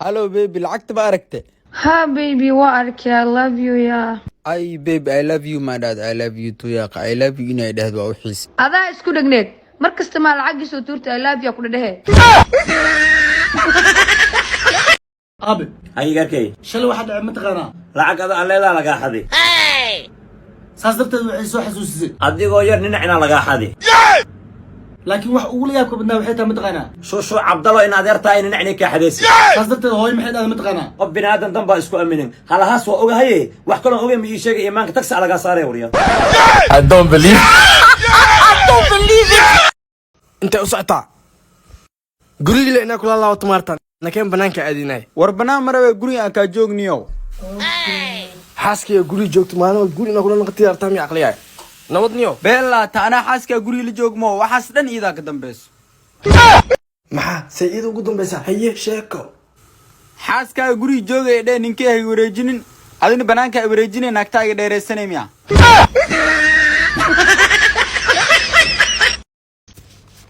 هالو بيبي لعقت باركته. ها بيبي وارك يا love you يا. اي بيبي I love you my dad I love you too يا I love you inay dhahdo waa wixis. Adaa isku dhagneed markasta ma lacag soo tuurta I love you ku dhahe. Abi ay garkay shal waxa dhacay mataqaana lacag aan leedahay laga xaday saas darteed waxay soo xasuusisay adigoo yar ninacina laga xaday laakiin wax ugu leeyahay badnaa waxay tahay mataqaana shoo Cabdallo in adeertahay ninacina ka xadeysay saas darteed hooyo maxay dhahay mataqaana qof binaadan dan baa isku aaminin halahaas waa ogahay wax kale oo ma ii sheegay iimaanka tagsi laga saaray wariyo I don't believe it انت usocta guriga ina kula laawato martan nakeen banaanka aadinay war banaan marawe guriga ka joogniyo xaaskiya guriga joogto maalin guriga kula naqti artami aqliyaay nabadniyo beela ta ana xaaska guriga la joogmo waxaas dhan ida ka dambeeso maxaa sayid ugu dambeeysa haye sheeko xaaska guriga joogay dheer ninkii ay wareejinin adina banaanka ay wareejinin naagtaaga dheereysanay miya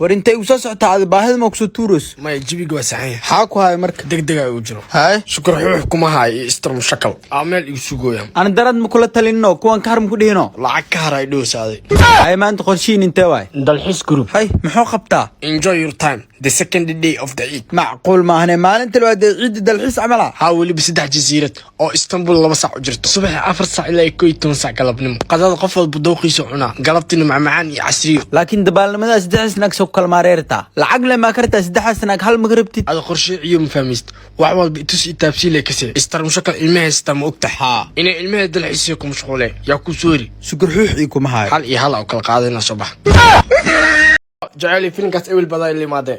warintay u soo soctaa baahida ma ku soo tuuros ma jibiga waa saxay xaa ku hay marka degdeg ay u jiro hay shukr xukuuma hay istar mushakal ameel igu sugooyam ana darad ma kula talino kuwan ka harm ku dhihino lacag ka haray dhowsaaday ay maanta qorshiin intee waay dalxiis group hay muxuu qabtaa enjoy your time the second day of the Eid macquul ma ahne maalinta loo aday ciid dalxiis amala ha wali bisaddex jasiirad oo Istanbul 2 saac u jirto subax 4 saac ilaa 12 saac galabnimo qadada qof walba dooqiisa cuna galabtina macmacaan iyo casriyo laakiin dabaalnimada 3 snack soo kala maareerta lacag le ma kartaa 3 snack hal magribtid ada qorshe iyo mafahmist wax walba itus taabsiile kasii istar mushakal ilmaheesta ma ogtahay inay ilmaha dalxiis ku mashquulay yaa ku soori sukur xuuxii kuma haay hal iyo hal oo kala qaadayna subax jacayl filinkaas ewil baday limaade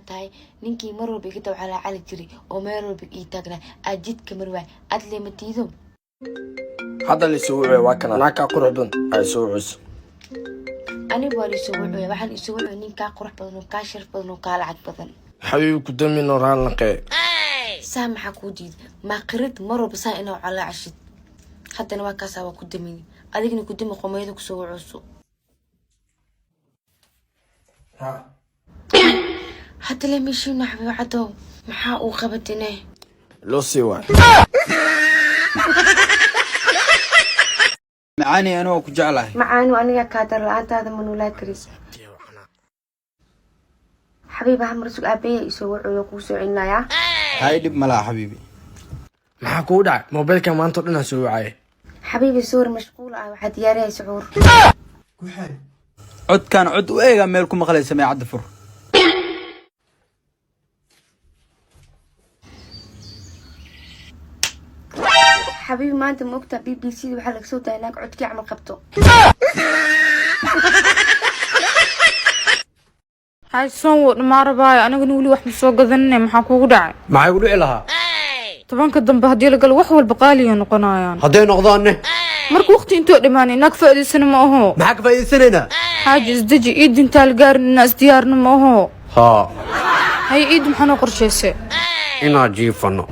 tahay ninkii mar walba iga dawcala cali jiray oo meel walba ii taagna ajidka marwaa adle matiido hadda la soo wacay waa kana naaka quruxdan ay soo wacayso ani waa la soo wacay waxaan isoo wacay ninka qurux badan oo ka sharaf badan oo ka lacag badan xabiib ku damino raan laqay saamaxa ku diid ma qirid mar walba saa inuu cala cashid haddana waa kaas waa ku damini adigna ku dimi qomayda ku soo wacayso ha حتى لما يشوفنا حبيب عدو محا وقبتنا لو سيوا معاني انا وكو جعلها معاني وانا كادر انت هذا من ولاد كريس حبيبي هم رسول ابي يسوي عيوك وسوعنا يا هاي دب ملا حبيبي maxaa ku dhacay mobilka maanta dhan soo wacay حبيبي صور مشغول واحد ياري سعور عد كان عد وايغا ميلكم مقلي سمي عد فر حبيبي ما انت مكتب بي بي سي وحلق صوت هناك عدكي عمل قبطه هاي صوت ما رباي انا نقولي wax soo gadanay maxaa kugu dhacay maxay u dhici lahaa tobanka dambe hadii la gal wax walba qaaliyo noqonayaan haday noqdaanne marka waqti intuu dhimaan inaag faa'iideysan ma aho maxaa ka faa'iideysanayna حاجة ازدجي ايد انت القار الناس ديارنا ما هو ها هاي ايد محنا قرشيسة ina jiifano